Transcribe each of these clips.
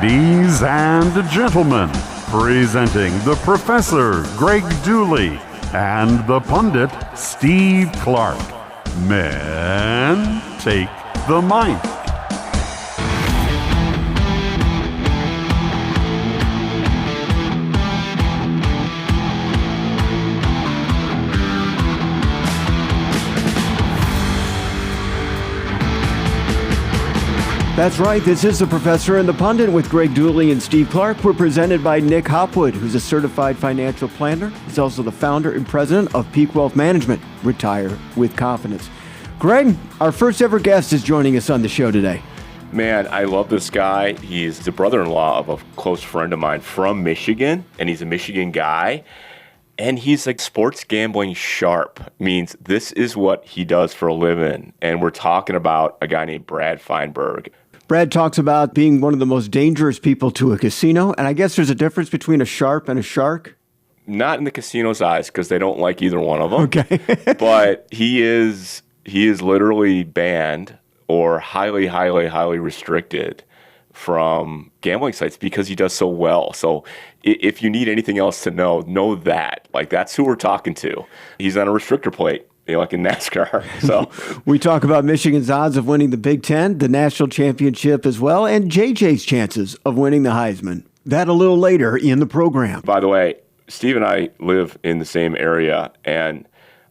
Ladies and gentlemen, presenting the Professor Greg Dooley and the pundit Steve Clark. Men, take the mic. That's right, this is the Professor and the Pundit with Greg Dooley and Steve Clark. We're presented by Nick Hopwood, who's a certified financial planner. He's also the founder and president of Peak Wealth Management. Retire with confidence. Greg, our first ever guest is joining us on the show today. Man, I love this guy. He's the brother-in-law of a close friend of mine from Michigan, and he's a Michigan guy. And he's like sports gambling sharp, means this is what he does for a living. And we're talking about a guy named Brad Feinberg. Brad talks about being one of the most dangerous people to a casino, and I guess there's a difference between a sharp and a shark? Not in the casino's eyes, because they don't like either one of them. Okay. But he is literally banned or highly restricted from gambling sites because he does so well. So if you need anything else to know that. Like, that's who we're talking to. He's on a restrictor plate, like in NASCAR. So we talk about Michigan's odds of winning the Big Ten, the national championship as well, and JJ's chances of winning the Heisman. That a little later in the program. By the way, Steve and I live in the same area, and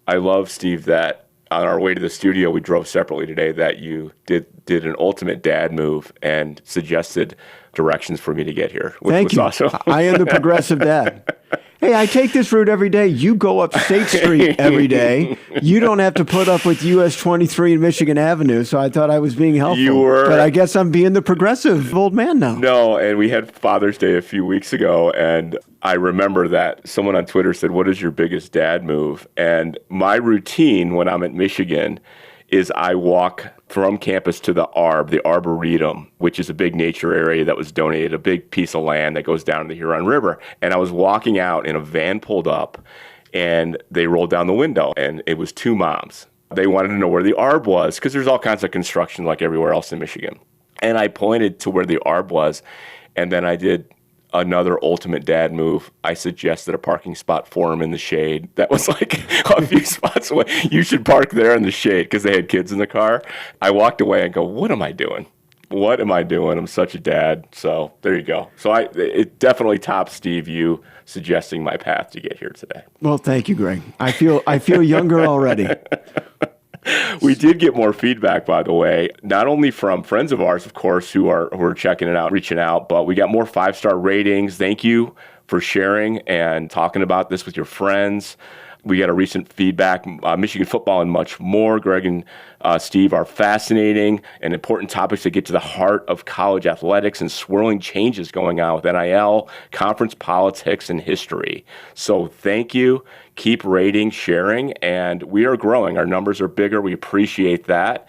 I love, Steve, that on our way to the studio, we drove separately today, that you did an ultimate dad move and suggested directions for me to get here, which Thank was you. awesome. I am the progressive dad. Hey, I take this route every day. You go up State Street every day. You don't have to put up with US 23 and Michigan Avenue, so I thought I was being helpful. You were. But I guess I'm being the progressive old man now. No, and we had Father's Day a few weeks ago, and I remember that someone on Twitter said, "What is your biggest dad move?" And my routine when I'm at Michigan is I walk from campus to the the Arboretum, which is a big nature area that was donated, a big piece of land that goes down to the Huron River. And I was walking out, and a van pulled up, and they rolled down the window, and it was two moms. They wanted to know where the Arb was, because there's all kinds of construction like everywhere else in Michigan. And I pointed to where the Arb was, and then I did another ultimate dad move. I suggested a parking spot for him in the shade. That was like a few spots away. You should park there in the shade, because they had kids in the car. I walked away and go, what am I doing? What am I doing? I'm such a dad. So there you go. So it definitely tops, Steve, you suggesting my path to get here today. Well, thank you, Greg. I feel younger already. We did get more feedback, by the way, not only from friends of ours, of course, who are checking it out, reaching out, but we got more 5-star ratings. Thank you for sharing and talking about this with your friends. We got a recent feedback, Michigan football and much more. Greg and Steve are fascinating and important topics that get to the heart of college athletics and swirling changes going on with NIL, conference politics, and history. So thank you. Keep rating, sharing, and we are growing. Our numbers are bigger. We appreciate that,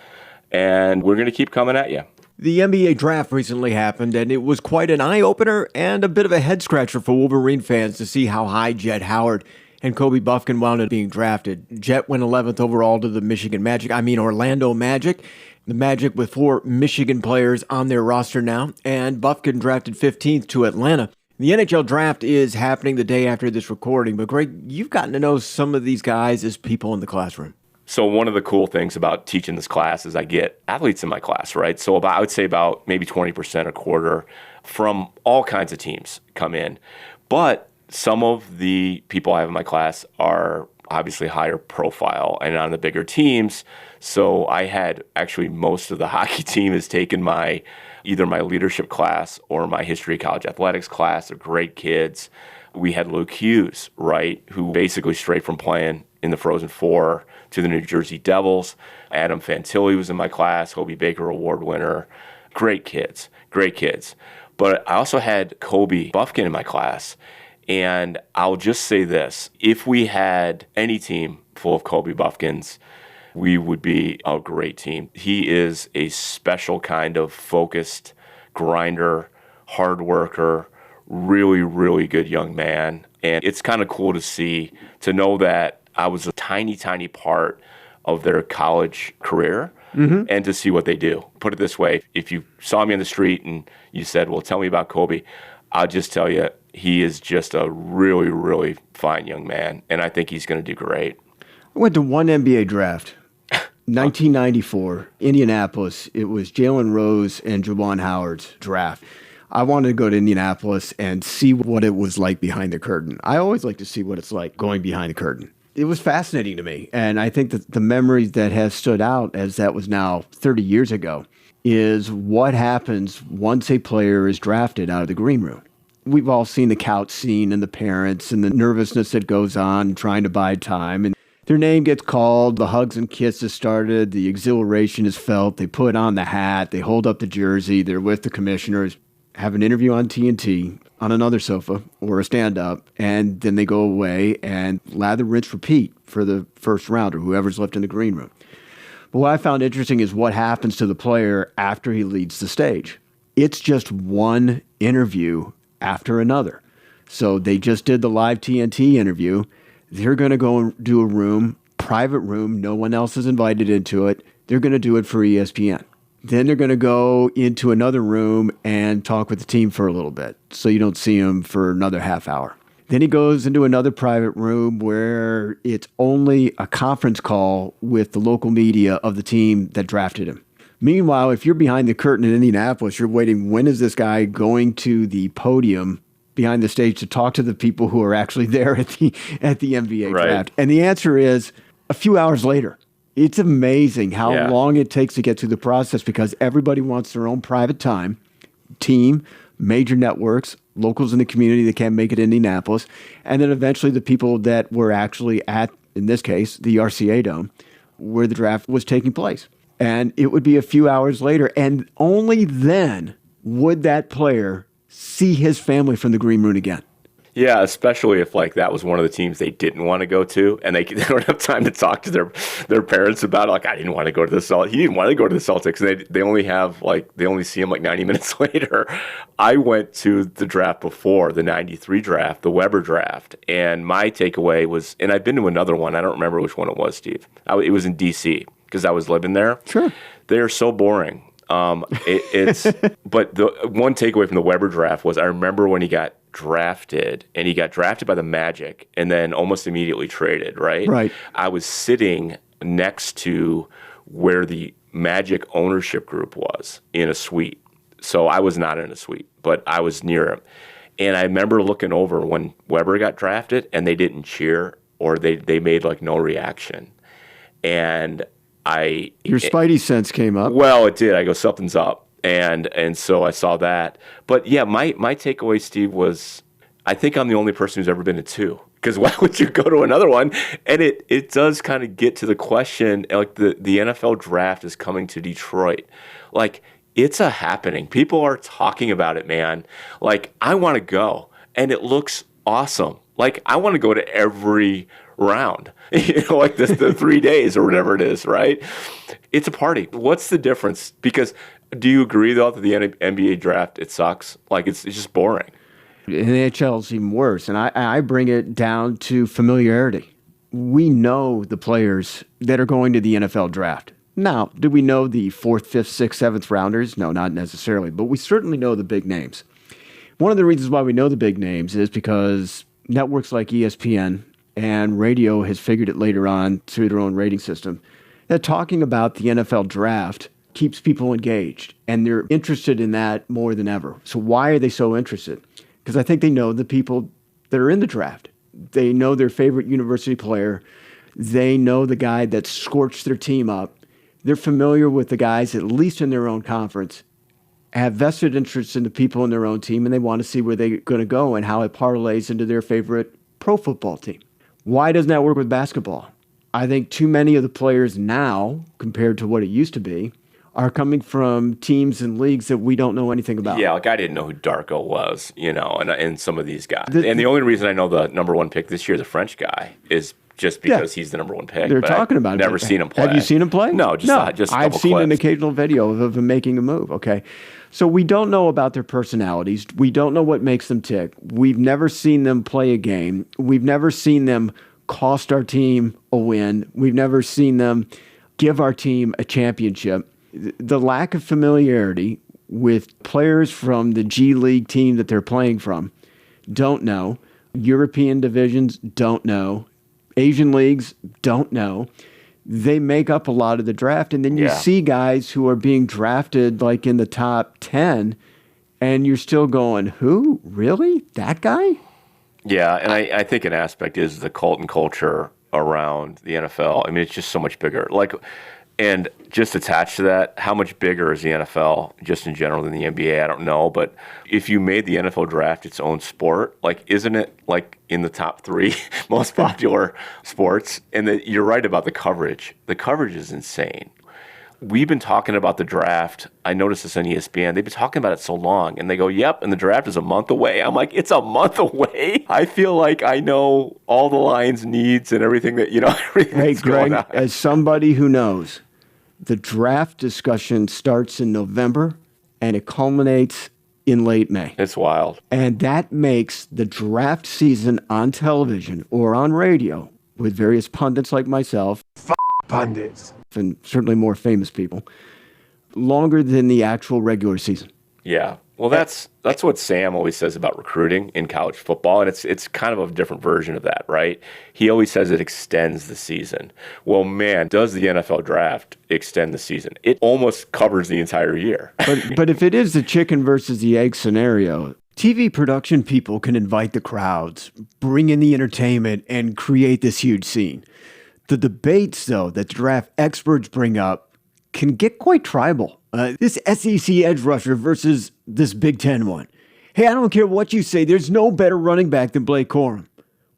and we're going to keep coming at you. The NBA draft recently happened, and it was quite an eye-opener and a bit of a head-scratcher for Wolverine fans to see how high Jet Howard and Kobe Buffkin wound up being drafted. Jet went 11th overall to the Orlando Magic. The Magic with 4 Michigan players on their roster now, and Buffkin drafted 15th to Atlanta. The NHL draft is happening the day after this recording, but Greg, you've gotten to know some of these guys as people in the classroom. So one of the cool things about teaching this class is I get athletes in my class, right? So I would say about maybe 20%, a quarter, from all kinds of teams come in. But some of the people I have in my class are obviously higher profile and on the bigger teams. So I had actually most of the hockey team has taken either my leadership class or my history of college athletics class. They're great kids. We had Luke Hughes, right, who basically straight from playing in the Frozen Four to the New Jersey Devils. Adam Fantilli was in my class, Hobie Baker Award winner. Great kids. But I also had Kobe Buffkin in my class. And I'll just say this, if we had any team full of Kobe Buffkins, we would be a great team. He is a special kind of focused grinder, hard worker, really, really good young man. And it's kind of cool to know that I was a tiny, tiny part of their college career. and to see what they do. Put it this way, if you saw me on the street and you said, well, tell me about Kobe, I'll just tell you, he is just a really, really fine young man, and I think he's going to do great. I went to one NBA draft, 1994, Indianapolis. It was Jalen Rose and Juwan Howard's draft. I wanted to go to Indianapolis and see what it was like behind the curtain. I always like to see what it's like going behind the curtain. It was fascinating to me, and I think that the memories that have stood out, as that was now 30 years ago, is what happens once a player is drafted out of the green room. We've all seen the couch scene and the parents and the nervousness that goes on trying to bide time, and their name gets called, the hugs and kisses started, the exhilaration is felt, they put on the hat, they hold up the jersey, they're with the commissioners, have an interview on TNT, on another sofa, or a stand-up, and then they go away and lather, rinse, repeat for the first round, or whoever's left in the green room. But what I found interesting is what happens to the player after he leaves the stage. It's just one interview after another. So they just did the live TNT interview. They're going to go and do a room, private room. No one else is invited into it. They're going to do it for ESPN. Then they're going to go into another room and talk with the team for a little bit, so you don't see him for another half hour. Then he goes into another private room where it's only a conference call with the local media of the team that drafted him. Meanwhile, if you're behind the curtain in Indianapolis, you're waiting, when is this guy going to the podium behind the stage to talk to the people who are actually there at the NBA draft? And the answer is a few hours later. It's amazing how long it takes to get through the process, because everybody wants their own private time. Team, major networks, locals in the community that can't make it in Indianapolis, and then eventually the people that were actually at, in this case, the RCA Dome, where the draft was taking place. And it would be a few hours later, and only then would that player see his family from the green room again. Yeah, especially if like that was one of the teams they didn't want to go to, and they don't have time to talk to their parents about it. Like, I didn't want to go to the Celtics. He didn't want to go to the Celtics. And they only see him like 90 minutes later. I went to the draft before, the 93 draft, the Weber draft, and my takeaway was, and I've been to another one. I don't remember which one it was, Steve. It was in D.C. because I was living there. Sure. They're so boring. But the one takeaway from the Weber draft was, I remember when he got drafted, and he got drafted by the Magic and then almost immediately traded, right? Right. I was sitting next to where the Magic ownership group was in a suite. So I was not in a suite, but I was near him. And I remember looking over when Weber got drafted, and they didn't cheer, or they made like no reaction. And your spidey sense came up. Well, it did. I go, something's up. And so I saw that. But yeah, my takeaway, Steve, was I think I'm the only person who's ever been to two. Because why would you go to another one? And it does kind of get to the question, like the NFL draft is coming to Detroit. Like, it's a happening. People are talking about it, man. Like, I want to go. And it looks awesome. Like, I want to go to every round, like the 3 days or whatever it is, right? It's a party. What's the difference? Because do you agree, though, that the NBA draft, it sucks? Like, it's just boring. In the NHL, it's even worse. And I bring it down to familiarity. We know the players that are going to the NFL draft. Now, do we know the 4th, 5th, 6th, 7th rounders? No, not necessarily. But we certainly know the big names. One of the reasons why we know the big names is because networks like ESPN and radio has figured it later on through their own rating system, that talking about the NFL draft keeps people engaged, and they're interested in that more than ever. So why are they so interested? Because I think they know the people that are in the draft. They know their favorite university player. They know the guy that scorched their team up. They're familiar with the guys, at least in their own conference, have vested interest in the people in their own team, and they want to see where they're going to go and how it parlays into their favorite pro football team. Why doesn't that work with basketball? I think too many of the players now, compared to what it used to be, are coming from teams and leagues that we don't know anything about. Yeah, like I didn't know who Darko was, and some of these guys. And the only reason I know the number one pick this year, the French guy, is just because he's the number one pick. They're talking about it. Never seen him play. Have you seen him play? No, just a couple I've seen clips. an occasional video of him making a move, okay? So we don't know about their personalities. We don't know what makes them tick. We've never seen them play a game. We've never seen them cost our team a win. We've never seen them give our team a championship. The lack of familiarity with players from the G League team that they're playing from, don't know. European divisions, don't know. Asian leagues, don't know. They make up a lot of the draft. And then you see guys who are being drafted like in the top 10, and you're still going, who? Really? That guy? Yeah, and I think an aspect is the cult and culture around the NFL. I mean, it's just so much bigger. And just attached to that, how much bigger is the NFL just in general than the NBA? I don't know. But if you made the NFL draft its own sport, isn't it in the top 3 most popular sports? And you're right about the coverage. The coverage is insane. We've been talking about the draft. I noticed this on ESPN. They've been talking about it so long. And they go, yep, and the draft is a month away. I'm like, it's a month away? I feel like I know all the Lions' needs and everything that, everything that's going on. As somebody who knows, the draft discussion starts in November and it culminates in late May. It's wild. And that makes the draft season on television or on radio with various pundits like myself, pundits, and certainly more famous people, longer than the actual regular season. Yeah. Well, that's what Sam always says about recruiting in college football, and it's kind of a different version of that, right? He always says it extends the season. Well, man, does the NFL draft extend the season? It almost covers the entire year. But if it is the chicken versus the egg scenario, TV production people can invite the crowds, bring in the entertainment, and create this huge scene. The debates, though, that the draft experts bring up can get quite tribal. This SEC edge rusher versus this Big Ten one. Hey, I don't care what you say. There's no better running back than Blake Corum.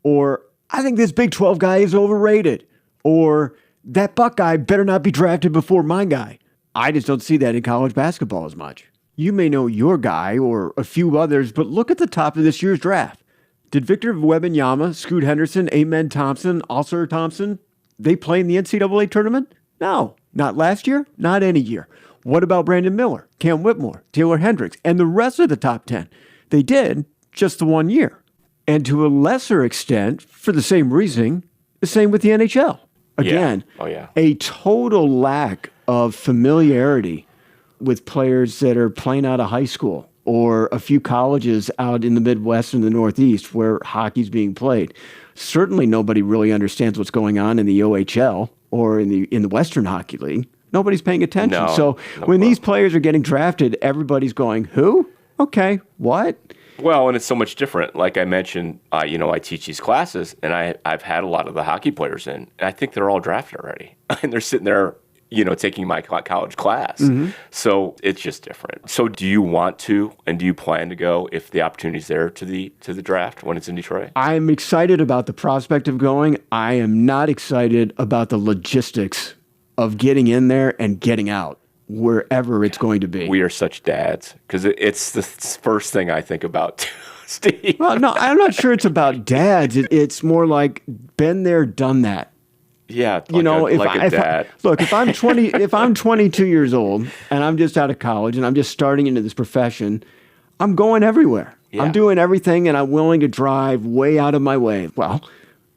Or, I think this Big 12 guy is overrated. Or, that Buck guy better not be drafted before my guy. I just don't see that in college basketball as much. You may know your guy or a few others, but look at the top of this year's draft. Did Victor Wembanyama, Scoot Henderson, Amen Thompson, Alsir Thompson, they play in the NCAA tournament? No. Not last year, not any year. What about Brandon Miller, Cam Whitmore, Taylor Hendricks, and the rest of the top 10? They did just the 1 year. And to a lesser extent, for the same reasoning, the same with the NHL. Again, a total lack of familiarity with players that are playing out of high school or a few colleges out in the Midwest and the Northeast where hockey's being played. Certainly nobody really understands what's going on in the OHL or in the Western Hockey League. Nobody's paying attention. When these players are getting drafted, everybody's going, who? Okay, what? Well, and it's so much different. Like I mentioned, I teach these classes, and I've had a lot of the hockey players in, and I think they're all drafted already. And they're sitting there, taking my college class. Mm-hmm. So it's just different. So do you want to, and do you plan to go if the opportunity's there to the draft when it's in Detroit? I'm excited about the prospect of going. I am not excited about the logistics of getting in there and getting out wherever it's going to be. We are such dads because it's the first thing I think about, Steve. Well, no, I'm not sure it's about dads. It's more like been there, done that. Yeah, a dad. If I'm 20, if I'm 22 years old and I'm just out of college and I'm just starting into this profession, I'm going everywhere. Yeah. I'm doing everything, and I'm willing to drive way out of my way. Well,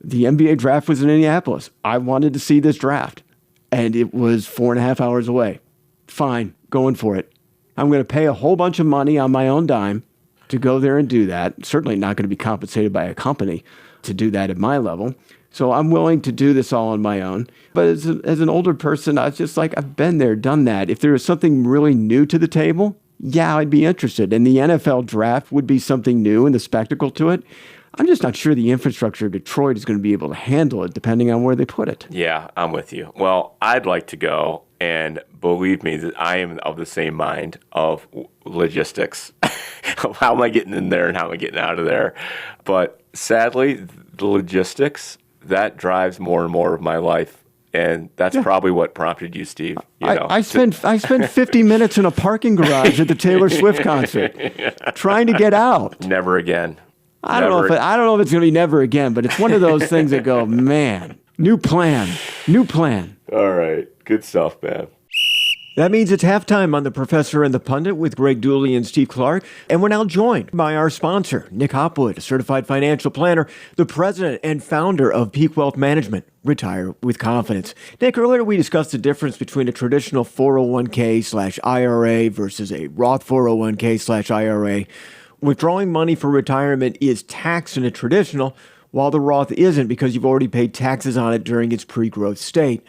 the NBA draft was in Indianapolis. I wanted to see this draft. And it was 4.5 hours away. Fine, going for it. I'm going to pay a whole bunch of money on my own dime to go there and do that. Certainly not going to be compensated by a company to do that at my level. So I'm willing to do this all on my own. But as an older person, I was just like, I've been there, done that. If there was something really new to the table, yeah, I'd be interested. And the NFL draft would be something new and the spectacle to it. I'm just not sure the infrastructure of Detroit is going to be able to handle it, depending on where they put it. Yeah, I'm with you. Well, I'd like to go, and believe me, that I am of the same mind of logistics. How am I getting in there and how am I getting out of there? But sadly, the logistics, that drives more and more of my life. And that's probably what prompted you, Steve. I spent 50 minutes in a parking garage at the Taylor Swift concert trying to get out. Never again. I don't know if it's going to be never again, but it's one of those things that go, man, new plan. All right. Good stuff, man. That means it's halftime on The Professor and the Pundit with Greg Dooley and Steve Clark. And we're now joined by our sponsor, Nick Hopwood, a certified financial planner, the president and founder of Peak Wealth Management. Retire with confidence. Nick, earlier we discussed the difference between a traditional 401k/IRA versus a Roth 401k/IRA. Withdrawing money for retirement is taxed in a traditional, while the Roth isn't because you've already paid taxes on it during its pre-growth state.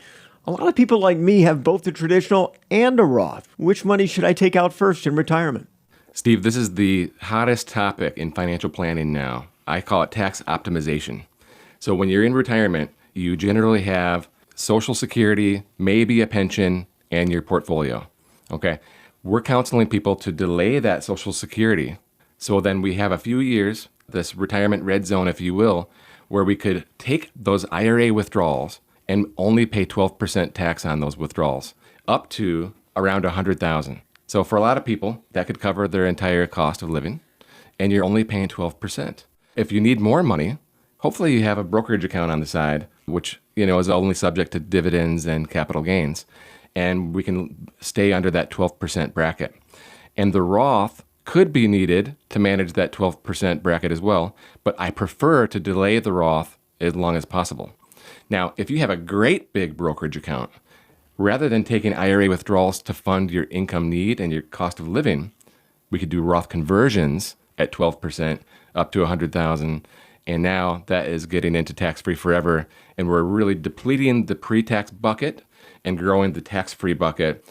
A lot of people like me have both the traditional and a Roth. Which money should I take out first in retirement? Steve, this is the hottest topic in financial planning now. I call it tax optimization. So when you're in retirement, you generally have Social Security, maybe a pension, and your portfolio. Okay? We're counseling people to delay that Social Security. So then we have a few years, this retirement red zone, if you will, where we could take those IRA withdrawals and only pay 12% tax on those withdrawals, up to around $100,000. So for a lot of people, that could cover their entire cost of living, and you're only paying 12%. If you need more money, hopefully you have a brokerage account on the side, which is only subject to dividends and capital gains, and we can stay under that 12% bracket. And the Roth could be needed to manage that 12% bracket as well, but I prefer to delay the Roth as long as possible. Now, if you have a great big brokerage account, rather than taking IRA withdrawals to fund your income need and your cost of living, we could do Roth conversions at 12% up to $100,000. And now that is getting into tax-free forever. And we're really depleting the pre-tax bucket and growing the tax-free bucket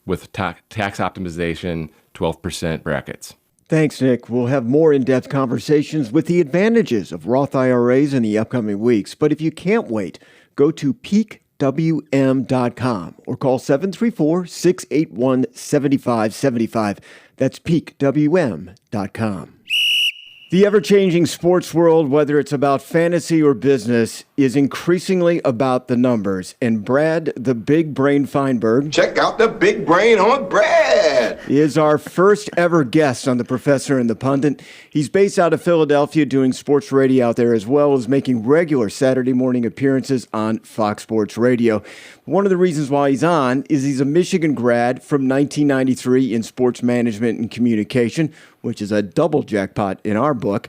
with tax optimization 12% brackets. Thanks, Nick. We'll have more in-depth conversations with the advantages of Roth IRAs in the upcoming weeks. But if you can't wait, go to peakwm.com or call 734-681-7575. That's peakwm.com. The ever-changing sports world, whether it's about fantasy or business, is increasingly about the numbers. And Brad, the big brain Feinberg, check out the big brain on Brad, is our first ever guest on The Professor and the Pundit. He's based out of Philadelphia doing sports radio out there, as well as making regular Saturday morning appearances on Fox Sports Radio. One of the reasons why he's on is he's a Michigan grad from 1993 in sports management and communication, which is a double jackpot in our book.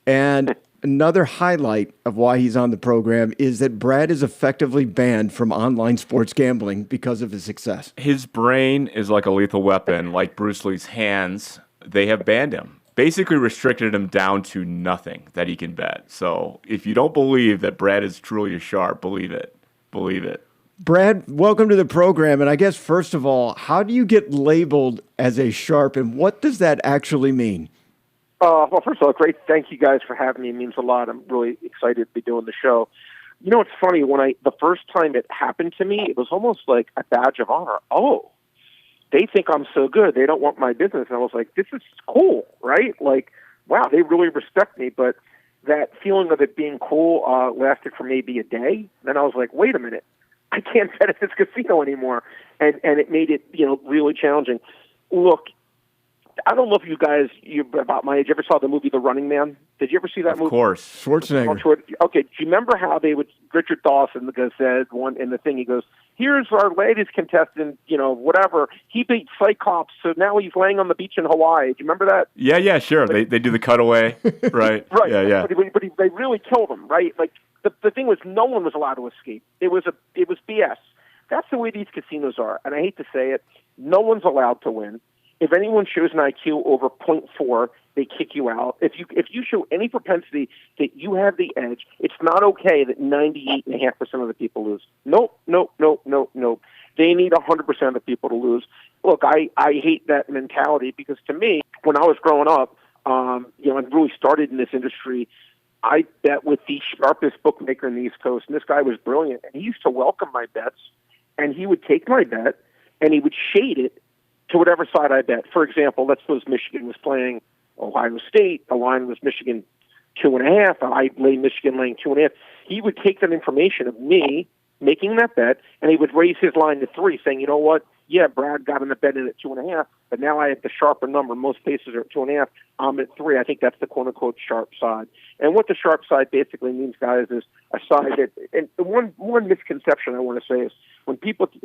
And another highlight of why he's on the program is that Brad is effectively banned from online sports gambling because of his success. His brain is like a lethal weapon, like Bruce Lee's hands. They have banned him. Basically restricted him down to nothing that he can bet. So if you don't believe that Brad is truly a sharp, believe it. Believe it. Brad, welcome to the program. And I guess, first of all, how do you get labeled as a sharp, and what does that actually mean? Well, first of all, great. Thank you guys for having me. It means a lot. I'm really excited to be doing the show. You know, it's funny. The first time it happened to me, it was almost like a badge of honor. Oh, they think I'm so good. They don't want my business. And I was like, this is cool, right? Like, wow, they really respect me. But that feeling of it being cool lasted for maybe a day. Then I was like, wait a minute. I can't bet at this casino anymore. And it made it, really challenging. Look, I don't know if you guys, about my age, ever saw the movie The Running Man? Did you ever see that movie? Of course. Schwarzenegger. Okay, do you remember how Richard Dawson said in the thing, he goes, here's our latest contestant, whatever. He beat Cyclops, so now he's laying on the beach in Hawaii. Do you remember that? Yeah, sure. They do the cutaway, right? Right. Yeah. But they really killed him, right? Like, the thing was, no one was allowed to escape. It was BS. That's the way these casinos are. And I hate to say it, no one's allowed to win. If anyone shows an IQ over 0.4, they kick you out. If you show any propensity that you have the edge, it's not okay that 98.5% of the people lose. Nope. They need 100% of the people to lose. Look, I hate that mentality because to me, when I was growing up, and really started in this industry, I bet with the sharpest bookmaker in the East Coast, and this guy was brilliant. And he used to welcome my bets, and he would take my bet, and he would shade it to whatever side I bet. For example, let's suppose Michigan was playing Ohio State. The line was Michigan 2.5. I lay Michigan laying 2.5. He would take that information of me making that bet, and he would raise his line to 3, saying, you know what? Yeah, Brad got in the bet in at 2.5, but now I have the sharper number. Most places are at 2.5. I'm at 3. I think that's the quote-unquote sharp side. And what the sharp side basically means, guys, is a side that – and one misconception I want to say is when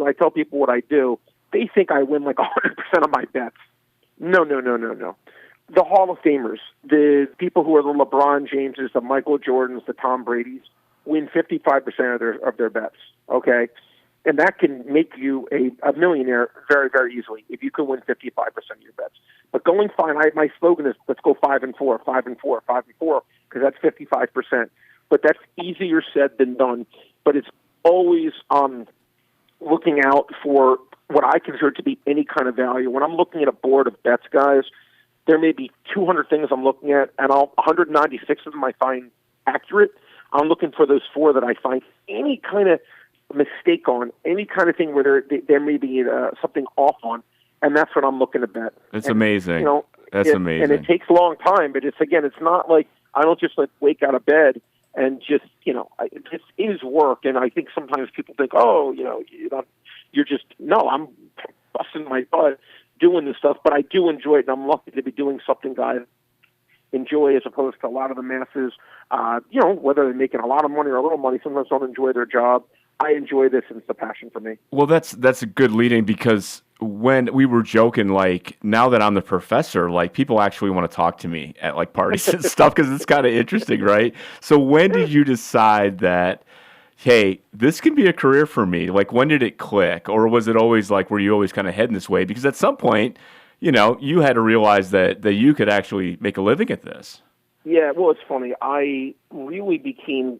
I tell people what I do, they think I win like 100% of my bets. No. The Hall of Famers, the people who are the LeBron Jameses, the Michael Jordans, the Tom Bradys, win 55% of their bets, okay? And that can make you a millionaire very, very easily if you can win 55% of your bets. But going fine, my slogan is let's go 5-4, 5-4, 5-4, because that's 55%. But that's easier said than done. But it's always looking out for what I consider to be any kind of value. When I'm looking at a board of bets, guys, there may be 200 things I'm looking at, and 196 of them I find accurate. I'm looking for those 4 that I find any kind of mistake on, any kind of thing where there may be something off on, and that's what I'm looking to bet. It's and, amazing. That's amazing. And it takes a long time, but it's not like I don't just wake out of bed and just, it is work. And I think sometimes people think, you're just, no, I'm busting my butt doing this stuff, but I do enjoy it, and I'm lucky to be doing something guys enjoy as opposed to a lot of the masses, whether they're making a lot of money or a little money, sometimes don't enjoy their job. I enjoy this, and it's a passion for me. Well, that's a good lead-in, because when we were joking, now that I'm the professor, people actually want to talk to me at parties and stuff, because it's kind of interesting, right? So when did you decide that, hey, this can be a career for me? When did it click? Or was it always were you always kind of heading this way? Because at some point, you had to realize that you could actually make a living at this. Yeah, well, it's funny. I really became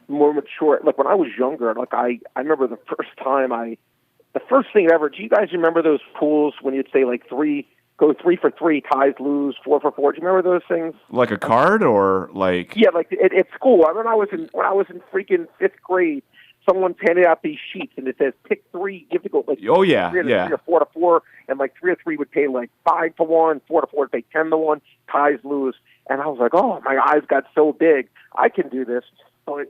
more mature. When I was younger, I remember the first thing ever. Do you guys remember those pools when you'd say 3 for 3, ties lose, 4 for 4? Do you remember those things? Like a card or Yeah, at school. When I was in freaking 5th grade, someone handed out these sheets and it says pick 3. You have to go 3 or 4 to 4, and 3 or 3 would pay 5 to 1, 4 to 4 would pay 10 to 1, ties lose. And I was like, oh, my eyes got so big. I can do this. But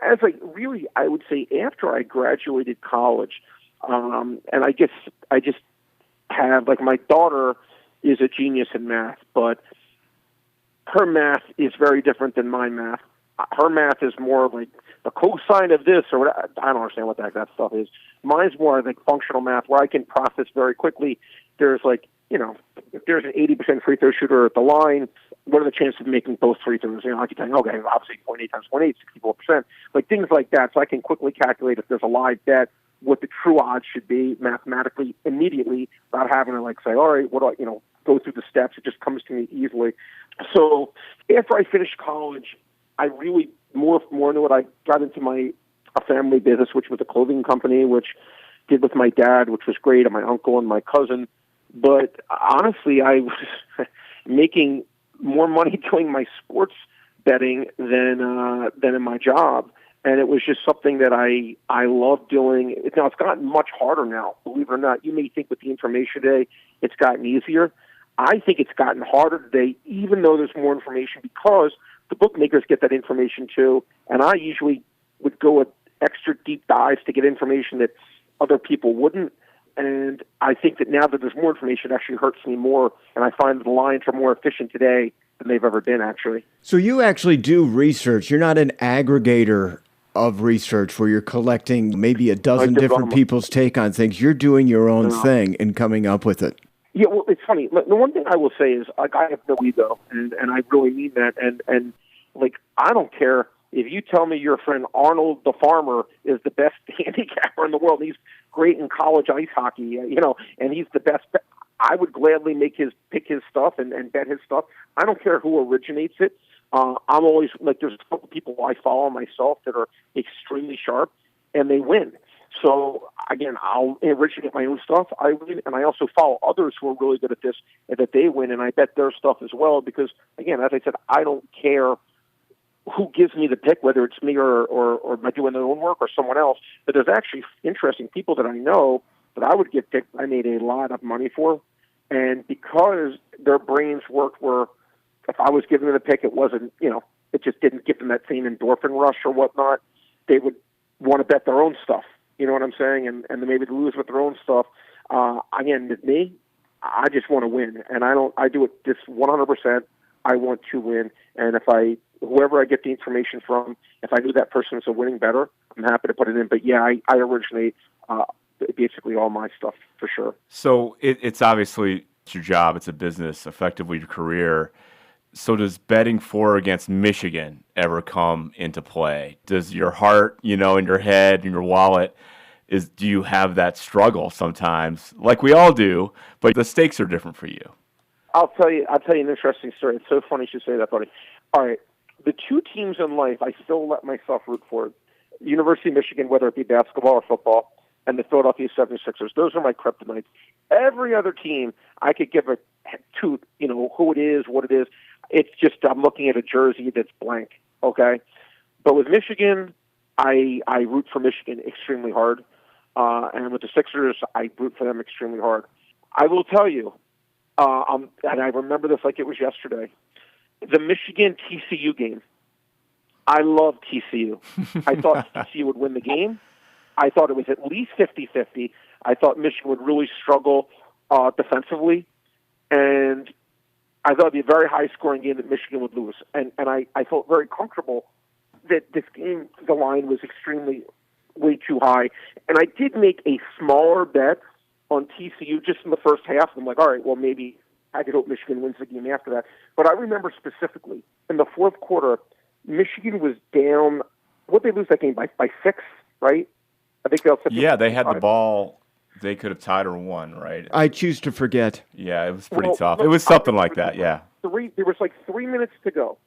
as I would say after I graduated college, and I just have my daughter is a genius in math, but her math is very different than my math. Her math is more the cosine of this or what. I don't understand what the heck that stuff is. Mine's more functional math where I can process very quickly. There's if there's an 80% free throw shooter at the line, what are the chances of making both free throws? I can tell you, okay, obviously 0.8 times 0.8, 64%. Things like that. So I can quickly calculate if there's a live bet, what the true odds should be mathematically immediately without having to say, all right, what do I, go through the steps. It just comes to me easily. So after I finished college, I really morphed more into it. I got into a family business, which was a clothing company, which did with my dad, which was great, and my uncle and my cousin. But honestly, I was making more money doing my sports betting than in my job. And it was just something that I love doing. Now, it's gotten much harder now, believe it or not. You may think with the information today, it's gotten easier. I think it's gotten harder today, even though there's more information, because the bookmakers get that information too. And I usually would go with extra deep dives to get information that other people wouldn't. And I think that now that there's more information, it actually hurts me more. And I find that the lines are more efficient today than they've ever been, actually. So you actually do research. You're not an aggregator of research where you're collecting maybe a dozen different people's take on things. You're doing your own thing and coming up with it. Yeah, well, it's funny. The one thing I will say is, I have no ego, and I really mean that. And I don't care if you tell me your friend Arnold the farmer is the best handicapper in the world. He's great in college ice hockey, and he's the best. I would gladly pick his stuff and bet his stuff. I don't care who originates it. I'm always there's a couple people I follow myself that are extremely sharp, and they win. So again, I'll originate my own stuff. I win, and I also follow others who are really good at this, and that they win, and I bet their stuff as well. Because again, as I said, I don't care who gives me the pick, whether it's me or am I doing their own work or someone else. But there's actually interesting people that I know that I would get picked. I made a lot of money for, and because their brains worked where if I was giving them a pick, it wasn't, it just didn't give them that same endorphin rush or whatnot. They would want to bet their own stuff. You know what I'm saying? And then maybe lose with their own stuff. Again, with me, I just want to win, and I do it just 100%. I want to win, and whoever I get the information from, if I knew that person is a winning bettor, I'm happy to put it in. But yeah, I originate basically all my stuff for sure. So it's obviously it's your job. It's a business, effectively your career. So does betting for or against Michigan ever come into play? Does your heart, in your head, in your wallet, do you have that struggle sometimes, like we all do, but the stakes are different for you? I'll tell you an interesting story. It's so funny you should say that, buddy. All right, the two teams in life I still let myself root for: University of Michigan, whether it be basketball or football, and the Philadelphia 76ers. Those are my kryptonites. Every other team I could give a toot, who it is, what it is. It's just I'm looking at a jersey that's blank, okay? But with Michigan, I root for Michigan extremely hard. And with the Sixers, I root for them extremely hard. I will tell you, and I remember this like it was yesterday, the Michigan-TCU game. I love TCU. I thought TCU would win the game. I thought it was at least 50-50. I thought Michigan would really struggle defensively. And I thought it would be a very high-scoring game that Michigan would lose. And I felt very comfortable that this game, the line was extremely way too high. And I did make a smaller bet on TCU just in the first half. I'm like, all right, well, maybe I could hope Michigan wins the game after that. But I remember specifically in the fourth quarter, Michigan was down. What did they lose that game by 6, right? I think they had the ball. They could have tied or won, right? I choose to forget. Yeah, it was pretty tough. It was something like that, yeah. There was like 3 minutes to go.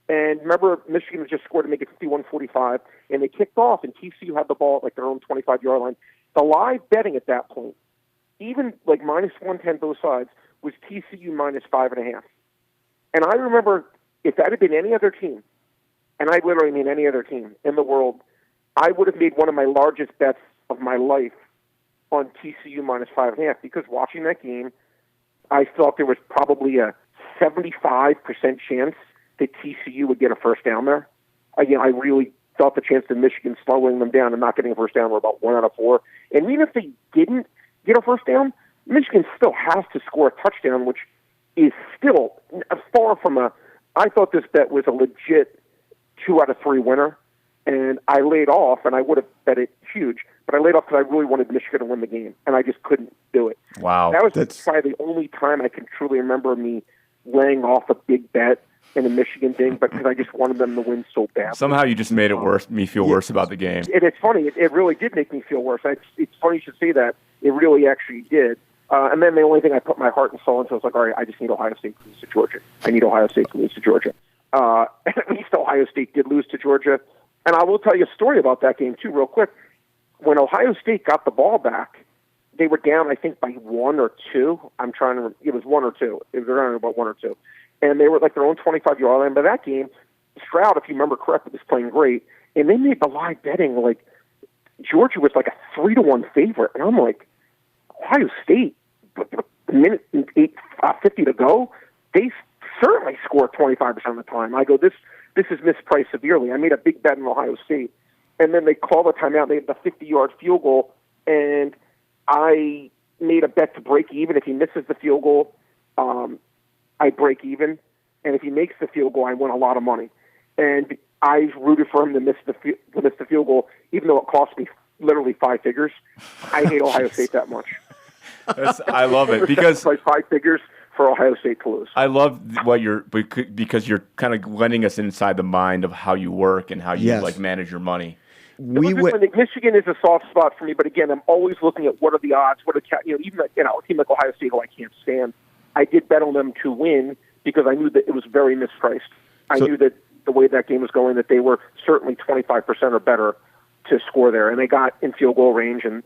And remember, Michigan had just scored to make it 51-45, and they kicked off, and TCU had the ball at like their own 25-yard line. The live betting at that point, even like minus 110 both sides, was TCU minus 5.5. And I remember if that had been any other team, and I literally mean any other team in the world, I would have made one of my largest bets of my life on TCU minus 5.5, because watching that game, I felt there was probably a 75% chance that TCU would get a first down there. Again, I really thought the chance of Michigan slowing them down and not getting a first down were about 1 out of 4. And even if they didn't get a first down, Michigan still has to score a touchdown, which is still far from I thought this bet was a legit 2 out of 3 winner. And I laid off, and I would have bet it huge, but I laid off because I really wanted Michigan to win the game, and I just couldn't do it. Wow. That was probably the only time I can truly remember me laying off a big bet in a Michigan thing, but because I just wanted them to win so bad. Somehow you just made it me feel worse about the game. And it's funny. It really did make me feel worse. It's funny you should say that. It really actually did. And then the only thing I put my heart and soul into was like, all right, I just need Ohio State to lose to Georgia. I need Ohio State to lose to Georgia. And at least Ohio State did lose to Georgia. And I will tell you a story about that game, too, real quick. When Ohio State got the ball back, they were down, I think, by 1 or 2. I'm trying to remember. It was 1 or 2. They were down about 1 or 2. And they were like their own 25-yard line. By that game, Stroud, if you remember correctly, was playing great. And they made the live betting like Georgia was like a 3-1 favorite. And I'm like, Ohio State, a minute and 50 to go, they certainly score 25% of the time. I go, this is mispriced severely. I made a big bet in Ohio State. And then they call the timeout. They have the 50-yard field goal. And I made a bet to break even. If he misses the field goal, I break even. And if he makes the field goal, I win a lot of money. And I rooted for him to miss the field goal, even though it cost me literally 5 figures. I hate Ohio State that much. I love it because like 5 figures for Ohio State to lose. I love because you're kind of letting us inside the mind of how you work and how you like manage your money. Michigan is a soft spot for me, but again, I'm always looking at what are the odds. Even a team like Ohio State, who I can't stand, I did bet on them to win because I knew that it was very mispriced. I knew that the way that game was going, that they were certainly 25% or better to score there, and they got in field goal range, and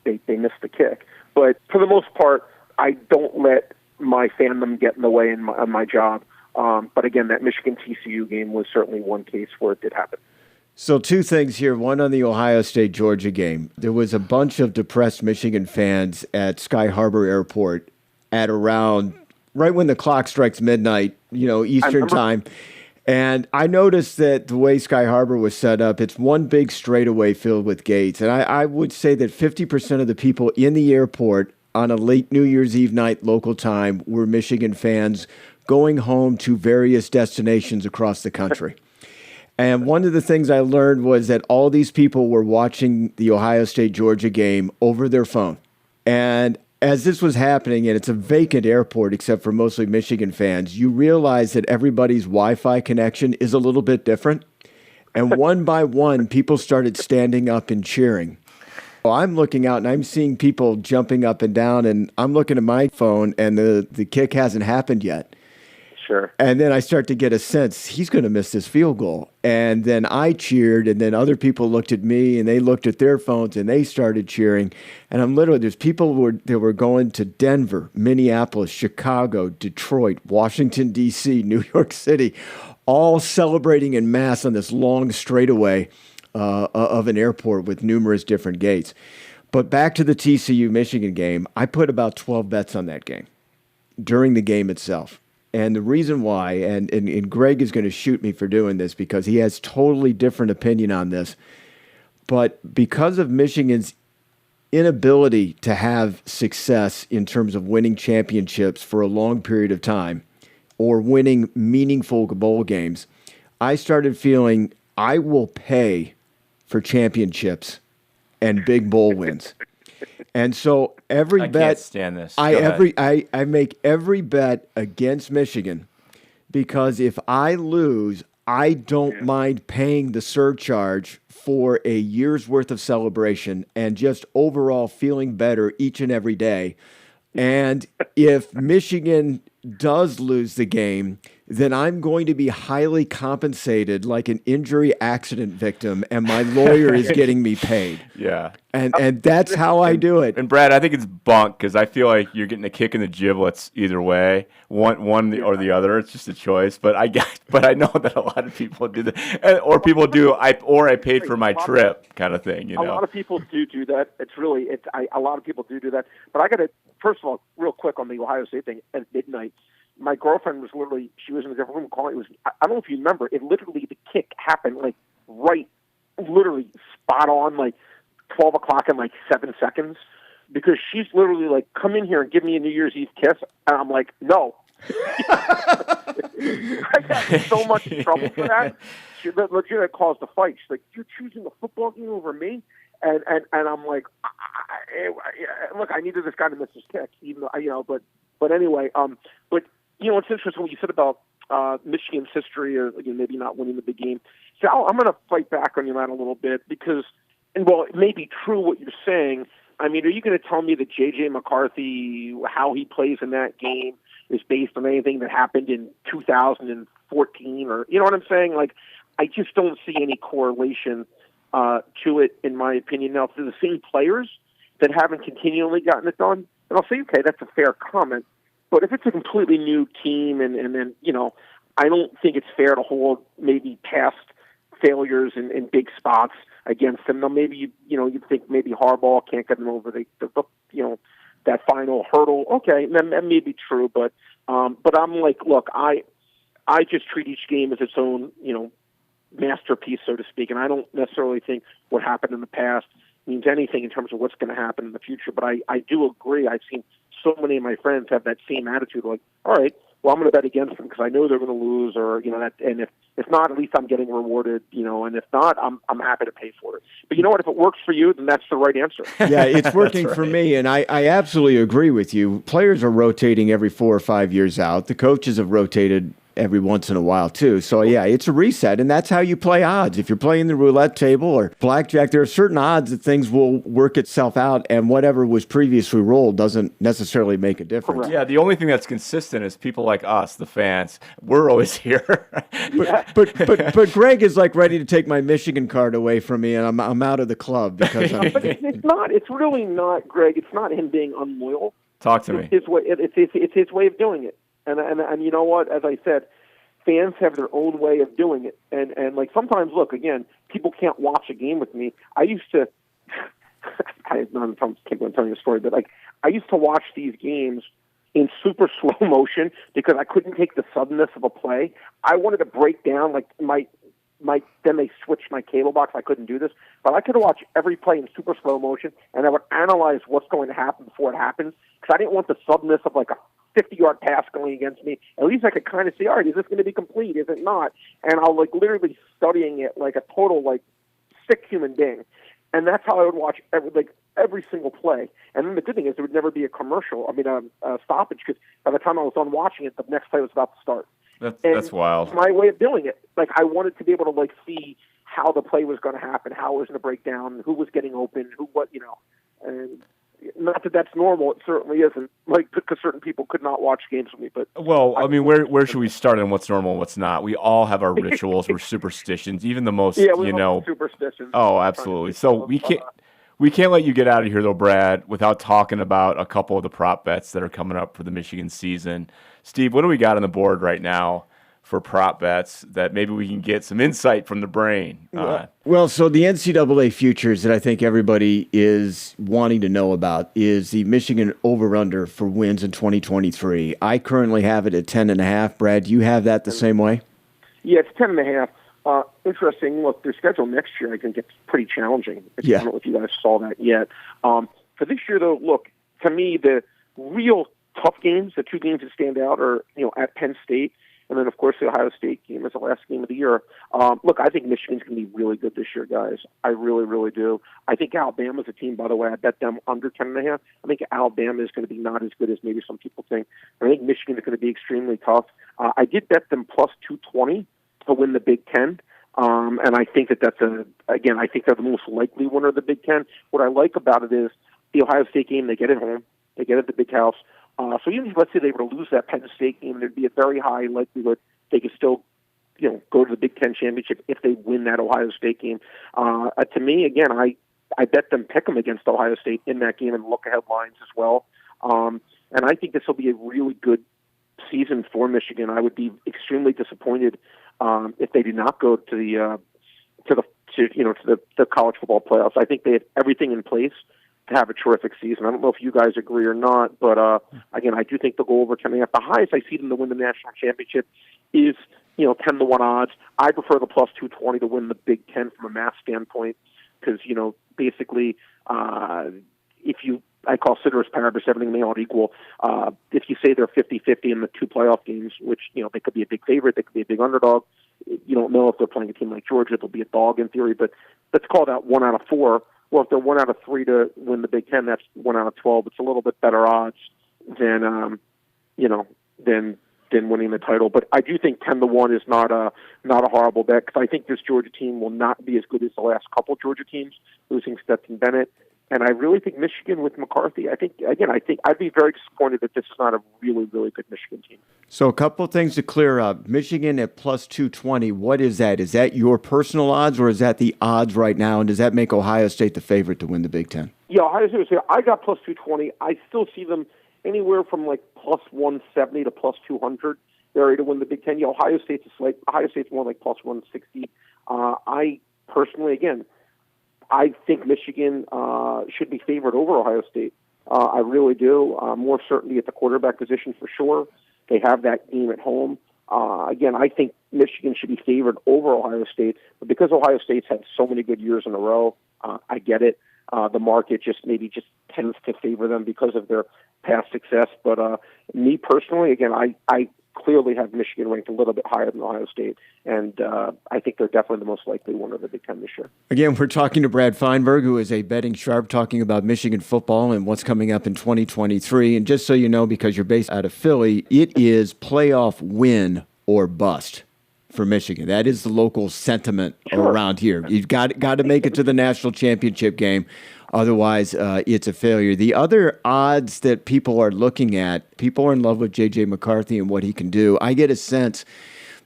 they missed the kick. But for the most part, I don't let my fandom get in the way on my job. But again, that Michigan TCU game was certainly one case where it did happen. So 2 things here. One on the Ohio State-Georgia game. There was a bunch of depressed Michigan fans at Sky Harbor Airport at around right when the clock strikes midnight, Eastern time. And I noticed that the way Sky Harbor was set up, it's one big straightaway filled with gates. And I would say that 50% of the people in the airport on a late New Year's Eve night local time were Michigan fans going home to various destinations across the country. And one of the things I learned was that all these people were watching the Ohio State-Georgia game over their phone. And as this was happening, and it's a vacant airport except for mostly Michigan fans, you realize that everybody's Wi-Fi connection is a little bit different. And one by one, people started standing up and cheering. Well, I'm looking out and I'm seeing people jumping up and down, and I'm looking at my phone, and the kick hasn't happened yet. Sure. And then I start to get a sense he's going to miss this field goal. And then I cheered, and then other people looked at me, and they looked at their phones, and they started cheering. And I'm literally, there's people that were going to Denver, Minneapolis, Chicago, Detroit, Washington, D.C., New York City, all celebrating in mass on this long straightaway of an airport with numerous different gates. But back to the TCU-Michigan game, I put about 12 bets on that game during the game itself. And the reason why, and Greg is going to shoot me for doing this because he has totally different opinion on this, but because of Michigan's inability to have success in terms of winning championships for a long period of time or winning meaningful bowl games, I started feeling I will pay for championships and big bowl wins. And so every bet, can't stand this. I make every bet against Michigan because if I lose, I don't mind paying the surcharge for a year's worth of celebration and just overall feeling better each and every day. And if Michigan does lose the game, then I'm going to be highly compensated like an injury accident victim, and my lawyer is getting me paid. Yeah. And that's how I do it. And Brad, I think it's bunk because I feel like you're getting a kick in the giblets either way, one or the other. It's just a choice. But I know that a lot of people do that, or people do. I paid for my trip kind of thing. You know, a lot of people do that. A lot of people do that. But I got to first of all, real quick on the Ohio State thing at midnight. My girlfriend was literally, she was in a different room calling. I don't know if you remember, it literally, the kick happened like literally spot on, like 12 o'clock in like 7 seconds, because she's literally like, come in here and give me a New Year's Eve kiss. And I'm like, no. I got in so much trouble for that. She legit caused a fight. She's like, you're choosing a football game over me? And I'm like, look, I needed this guy to miss his kick, even though, but anyway, but, it's interesting what you said about Michigan's history or maybe not winning the big game. So I'm going to fight back on you that a little bit because, it may be true what you're saying. I mean, are you going to tell me that J.J. McCarthy, how he plays in that game, is based on anything that happened in 2014 or, you know what I'm saying? Like, I just don't see any correlation to it, in my opinion. Now, if they're the same players that haven't continually gotten it done, then I'll say, okay, that's a fair comment. But if it's a completely new team and then, I don't think it's fair to hold maybe past failures in big spots against them. Now, maybe, you'd think maybe Harbaugh can't get them over that final hurdle. Okay, that may be true, but I'm like, look, I just treat each game as its own, masterpiece, so to speak, and I don't necessarily think what happened in the past means anything in terms of what's going to happen in the future. But I do agree. I've seen so many of my friends have that same attitude, like, all right, well, I'm going to bet against them because I know they're going to lose, or that. And if not, at least I'm getting rewarded, and if not, I'm happy to pay for it. But you know what? If it works for you, then that's the right answer. Yeah, it's working for me, and I absolutely agree with you. Players are rotating every 4 or 5 years out. The coaches have rotated every once in a while too. So yeah, it's a reset, and that's how you play odds. If you're playing the roulette table or blackjack, there are certain odds that things will work itself out, and whatever was previously rolled doesn't necessarily make a difference. Correct. Yeah, the only thing that's consistent is people like us, the fans. We're always here. but Greg is like ready to take my Michigan card away from me, and I'm out of the club because but it's not. It's really not, Greg. It's not him being unloyal. Talk to me. His way. It's his way of doing it. And you know what? As I said, fans have their own way of doing it. And like sometimes, look, again, people can't watch a game with me. I used to, I can't tell you a story, but like I used to watch these games in super slow motion because I couldn't take the suddenness of a play. I wanted to break down like then they switched my cable box. I couldn't do this, but I could watch every play in super slow motion, and I would analyze what's going to happen before it happens because I didn't want the suddenness of like a 50-yard pass going against me, at least I could kind of say, all right, is this going to be complete? Is it not? And I'll literally studying it like a total sick human being. And that's how I would watch every single play. And then the good thing is there would never be a commercial. I mean, a stoppage, because by the time I was done watching it, the next play was about to start. That's wild. My way of doing it. I wanted to be able to see how the play was going to happen, how it was going to break down, who was getting open, and not that that's normal. It certainly isn't. Because certain people could not watch games with me. But where should we start on what's normal and what's not? We all have our rituals, we're superstitions, even the most, superstitions. Oh, absolutely. So we can't let you get out of here, though, Brad, without talking about a couple of the prop bets that are coming up for the Michigan season. Steve, what do we got on the board right now for prop bets that maybe we can get some insight from the brain on? Well, so the NCAA futures that I think everybody is wanting to know about is the Michigan over-under for wins in 2023. I currently have it at 10.5. Brad, do you have that the same way? Yeah, it's 10.5. Interesting. Look, their schedule next year, I think, it's pretty challenging. I don't know if you guys saw that yet. For this year, though, look, to me, the real tough games, the two games that stand out are, at Penn State, and then, of course, the Ohio State game is the last game of the year. Look, I think Michigan's going to be really good this year, guys. I really, really do. I think Alabama's a team, by the way, I bet them under 10.5. I think Alabama is going to be not as good as maybe some people think. I think Michigan is going to be extremely tough. I did bet them plus 220 to win the Big Ten. And I think that's I think they're the most likely winner of the Big Ten. What I like about it is the Ohio State game, they get it home, they get it at the Big House. So even if, let's say, they were to lose that Penn State game, there'd be a very high likelihood they could still, go to the Big Ten championship if they win that Ohio State game. To me, again, I bet them pick them against Ohio State in that game and look ahead lines as well. And I think this will be a really good season for Michigan. I would be extremely disappointed if they do not go to the college football playoffs. I think they have everything in place to have a terrific season. I don't know if you guys agree or not, but again, I do think they'll go over 10.5. The highest I see them to win the national championship is 10-1 odds. I prefer the plus 220 to win the Big Ten from a math standpoint because basically I call ceteris paribus, everything they all equal. If you say they're 50-50 in the two playoff games, which, they could be a big favorite, they could be a big underdog. You don't know if they're playing a team like Georgia, they'll be a dog in theory, but let's call that 1 out of 4. Well, if they're 1 out of 3 to win the Big Ten, that's 1 out of 12. It's a little bit better odds than winning the title. But I do think 10-1 is not a horrible bet because I think this Georgia team will not be as good as the last couple Georgia teams, losing Stetson Bennett. And I really think Michigan with McCarthy, I think I'd be very disappointed that this is not a really, really good Michigan team. So a couple of things to clear up. Michigan at plus 220, what is that? Is that your personal odds or is that the odds right now? And does that make Ohio State the favorite to win the Big Ten? Yeah, Ohio State, I got plus 220. I still see them anywhere from plus 170 to plus 200 area to win the Big Ten. Yeah, Ohio State's more like plus 160. I personally, again, I think Michigan should be favored over Ohio State. I really do. More certainty at the quarterback position for sure. They have that game at home. Again, I think Michigan should be favored over Ohio State. But because Ohio State's had so many good years in a row, I get it. The market just tends to favor them because of their past success. But me personally, again, I clearly have Michigan ranked a little bit higher than Ohio State, and I think they're definitely the most likely winner of the Big Ten this year. Again, we're talking to Brad Feinberg, who is a betting sharp, talking about Michigan football and what's coming up in 2023. And just so you know, because you're based out of Philly, it is playoff win or bust for Michigan. That is the local sentiment around here. You've got to make it to the national championship game. Otherwise, it's a failure. The other odds that people are looking at, people are in love with J.J. McCarthy and what he can do. I get a sense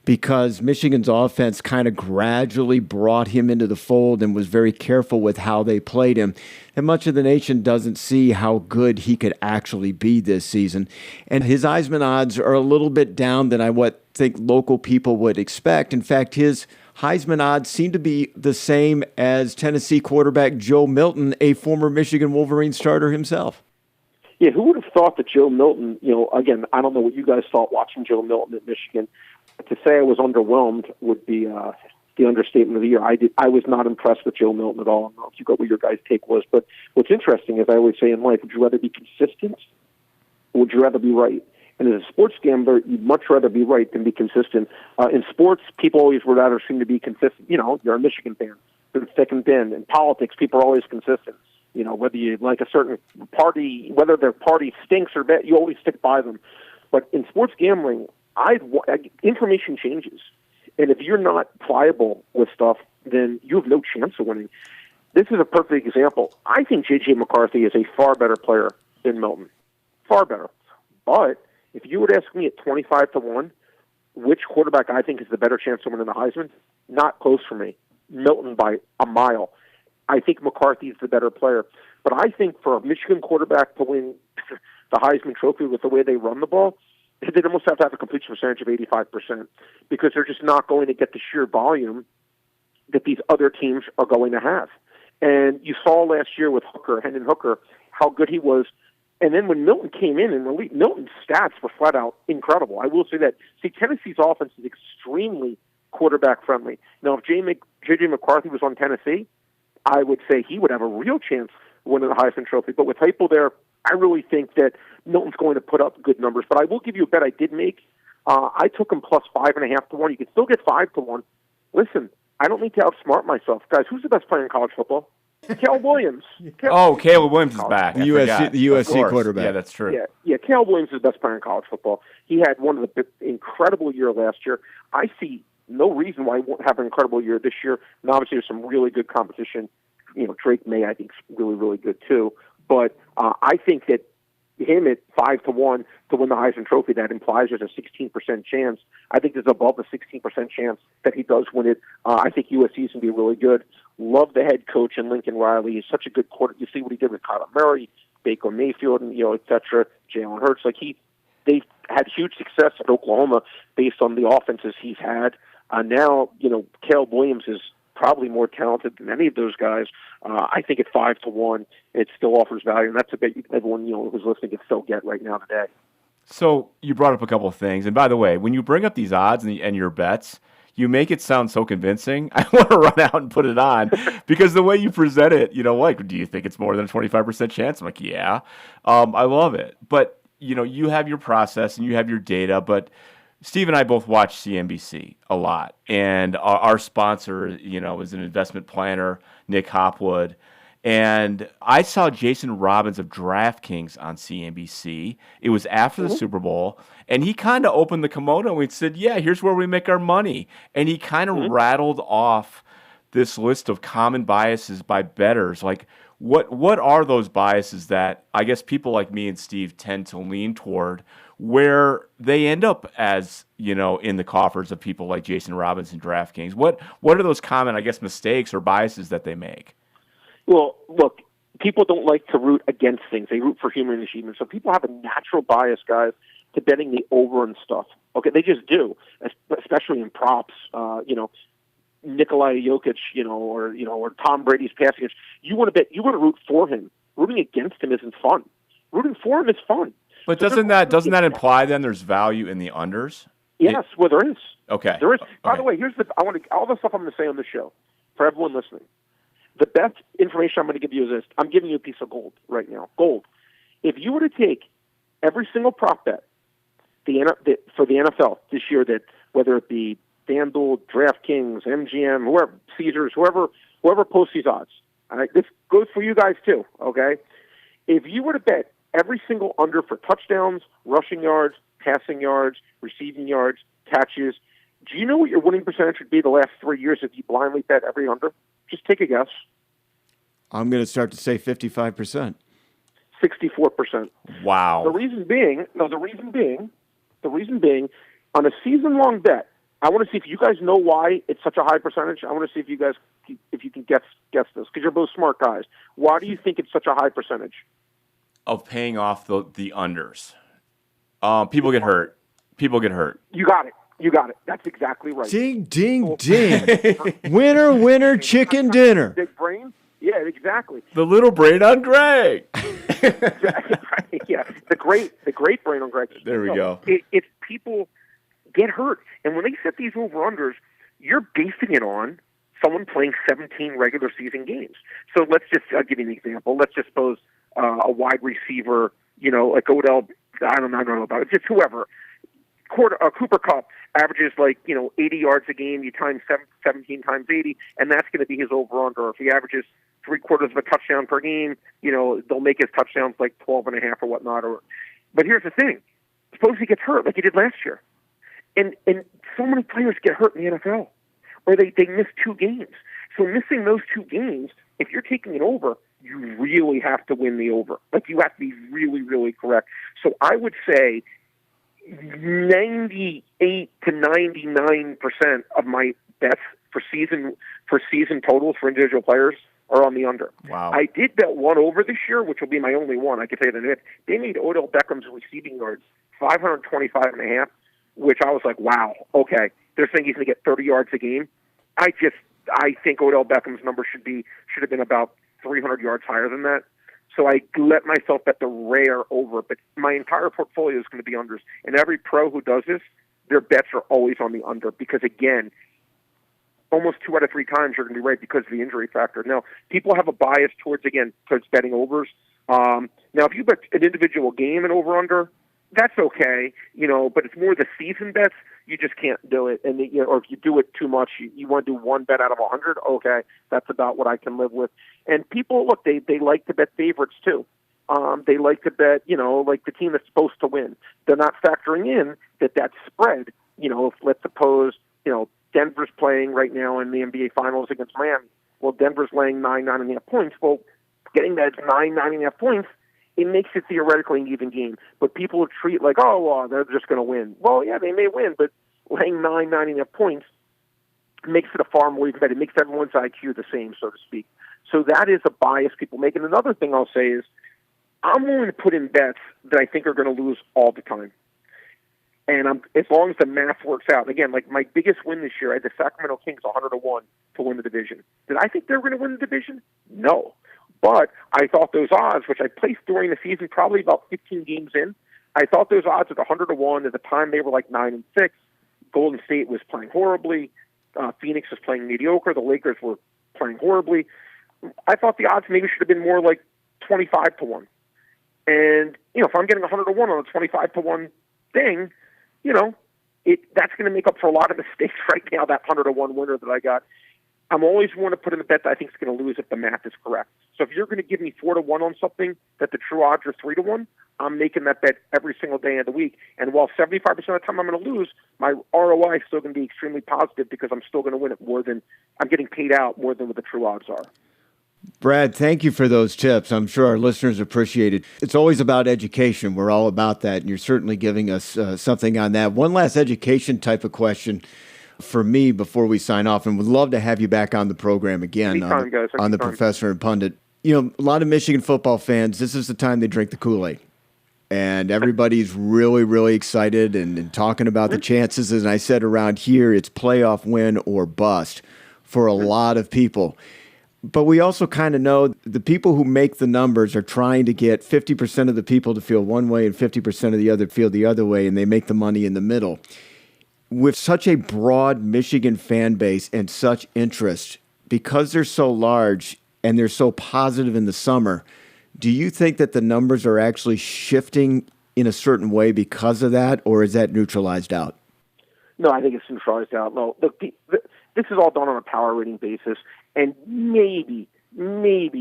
because Michigan's offense kind of gradually brought him into the fold and was very careful with how they played him. And much of the nation doesn't see how good he could actually be this season. And his Heisman odds are a little bit down than I think local people would expect. In fact, his Heisman odds seem to be the same as Tennessee quarterback Joe Milton, a former Michigan Wolverine starter himself. Yeah, who would have thought that Joe Milton, again, I don't know what you guys thought watching Joe Milton at Michigan. To say I was underwhelmed would be the understatement of the year. I was not impressed with Joe Milton at all. I don't know if you got what your guys' take was, but what's interesting is I always say in life, would you rather be consistent or would you rather be right? And as a sports gambler, you'd much rather be right than be consistent. In sports, people always would rather seem to be consistent. You're a Michigan fan, they're thick and thin. In politics, people are always consistent. Whether you like a certain party, whether their party stinks or bad, you always stick by them. But in sports gambling, information changes. And if you're not pliable with stuff, then you have no chance of winning. This is a perfect example. I think J.J. McCarthy is a far better player than Milton. Far better. But if you would ask me at 25-1, which quarterback I think is the better chance of winning the Heisman, not close for me. Milton by a mile. I think McCarthy is the better player. But I think for a Michigan quarterback to win the Heisman Trophy with the way they run the ball, they'd almost have to have a completion percentage of 85% because they're just not going to get the sheer volume that these other teams are going to have. And you saw last year with Hendon Hooker, how good he was. And then when Milton came in and Milton's stats were flat out incredible. I will say that. See, Tennessee's offense is extremely quarterback friendly. Now, if J.J. McCarthy was on Tennessee, I would say he would have a real chance of winning the Heisman Trophy. But with Heupel there, I really think that Milton's going to put up good numbers. But I will give you a bet I did make. I took him plus 5.5-1. You can still get 5-1. Listen, I don't need to outsmart myself. Guys, who's the best player in college football? Caleb Williams. Caleb Williams is back. The USC quarterback. Yeah, that's true. Yeah, Caleb Williams is the best player in college football. He had one of the incredible years last year. I see no reason why he won't have an incredible year this year. And obviously, there's some really good competition. Drake May, I think, is really, really good too. But I think that him at 5-1 to win the Heisman Trophy, that implies there's a 16% chance. I think there's above a 16% chance that he does win it. I think USC is going to be really good. Love the head coach and Lincoln Riley. He's such a good quarter. You see what he did with Kyler Murray, Baker Mayfield, and et cetera. Jalen Hurts. They've had huge success at Oklahoma based on the offenses he's had. Now, Caleb Williams is probably more talented than any of those guys. I think at 5-1, it still offers value, and that's a bet everyone who's listening can still get right now today. So you brought up a couple of things, and by the way, when you bring up these odds and your bets, you make it sound so convincing. I want to run out and put it on because the way you present it, do you think it's more than a 25% chance? I'm like, yeah, I love it. But you have your process and you have your data, but Steve and I both watch CNBC a lot, and our sponsor, is an investment planner, Nick Hopwood. And I saw Jason Robbins of DraftKings on CNBC. It was after the Super Bowl, and he kind of opened the kimono and said, yeah, here's where we make our money. And he kind of rattled off this list of common biases by bettors. Like, what are those biases that I guess people like me and Steve tend to lean toward, where they end up as, in the coffers of people like Jason Robbins and DraftKings? What are those common, I guess, mistakes or biases that they make? Well, look, people don't like to root against things. They root for human achievement. So people have a natural bias, guys, to betting the over and stuff. Okay, they just do, especially in props. Nikolai Jokic, or Tom Brady's passing. You want to root for him. Rooting against him isn't fun. Rooting for him is fun. But doesn't that imply then there's value in the unders? Yes, there is. Okay. There is. By Okay. the way, all the stuff I'm going to say on the show for everyone listening. The best information I'm going to give you is this. I'm giving you a piece of gold right now. Gold. If you were to take every single prop bet for the NFL this year, that whether it be FanDuel, DraftKings, MGM, whoever, Caesars, whoever posts these odds. All right, this goes for you guys too. Okay, if you were to bet every single under for touchdowns, rushing yards, passing yards, receiving yards, catches, do you know what your winning percentage would be the last 3 years if you blindly bet every under? Just take a guess. I'm going to start to say 55%. 64%. Wow. The reason being, on a season-long bet, I want to see if you guys know why it's such a high percentage. I want to see if you can guess this, because you're both smart guys. Why do you think it's such a high percentage? Of paying off the unders. People get hurt. You got it. That's exactly right. Ding, ding, ding. Winner, winner, chicken dinner. Big brain? Yeah, exactly. The little brain on Greg. Yeah, the great brain on Greg. There we go. It's people get hurt. And when they set these over-unders, you're basing it on someone playing 17 regular season games. So I'll give you an example. Let's just suppose a wide receiver, like Odell I don't know about it. Just whoever. Cooper Kupp averages 80 yards a game. You times 17 times 80, and that's going to be his over/under. If he averages 3/4 of a touchdown per game, they'll make his touchdowns 12.5 or whatnot. But here's the thing: suppose he gets hurt like he did last year, and so many players get hurt in the NFL, or they miss 2 games. So missing those 2 games, if you're taking it over, you really have to win the over. You have to be really, really correct. So I would say 98 to 99% of my bets for season totals for individual players are on the under. Wow. I did bet one over this year, which will be my only one. I can tell you that they made Odell Beckham's receiving yards 525.5, which I was like, wow, okay. They're saying he's going to get 30 yards a game. I think Odell Beckham's number should have been about 300 yards higher than that. So I let myself bet the rare over, but my entire portfolio is going to be unders. And every pro who does this, their bets are always on the under because, again, almost 2 out of 3 times you're going to be right because of the injury factor. Now, people have a bias towards betting overs. Now, if you bet an individual game and over-under, that's okay, but it's more the season bets. You just can't do it. And, or if you do it too much, you want to do one bet out of 100, okay, that's about what I can live with. And people, look, they like to bet favorites too. They like to bet, the team that's supposed to win. They're not factoring in that spread, if let's suppose, Denver's playing right now in the NBA Finals against Miami. Well, Denver's laying 9.5 points. Well, getting that 9.5 points, it makes it theoretically an even game. But people treat they're just going to win. Well, yeah, they may win, but laying 9.5 points makes it a far more even bet. It makes everyone's IQ the same, so to speak. So that is a bias people make. And another thing I'll say is I'm willing to put in bets that I think are going to lose all the time. And as long as the math works out. Again, my biggest win this year, I had the Sacramento Kings 100-1 to win the division. Did I think they were going to win the division? No. But I thought those odds, which I placed during the season, probably about 15 games in, I thought those odds at 100-1. At the time, they were 9-6. Golden State was playing horribly. Phoenix was playing mediocre. The Lakers were playing horribly. I thought the odds maybe should have been more 25-1. And, if I'm getting 100-1 on a 25-1 thing, that's going to make up for a lot of mistakes right now, that 100-1 winner that I got. I'm always want to put in a bet that I think is going to lose if the math is correct. So if you're going to give me 4-1 on something that the true odds are 3-1, I'm making that bet every single day of the week. And while 75% of the time I'm going to lose, my ROI is still going to be extremely positive because I'm still going to win it more than I'm getting paid out more than what the true odds are. Brad, thank you for those tips. I'm sure our listeners appreciate it. It's always about education. We're all about that, and you're certainly giving us something on that. One last education type of question for me before we sign off, and would love to have you back on the program again. Anytime, guys. On the Professor and Pundit. A lot of Michigan football fans, this is the time they drink the Kool-Aid. And everybody's really, really excited and talking about the chances. And I said around here, it's playoff win or bust for a lot of people. But we also kind of know the people who make the numbers are trying to get 50% of the people to feel one way and 50% of the other feel the other way, and they make the money in the middle. With such a broad Michigan fan base and such interest, because they're so large and they're so positive in the summer, do you think that the numbers are actually shifting in a certain way because of that, or is that neutralized out? No, I think it's neutralized out. No, look, this is all done on a power rating basis, and maybe there'll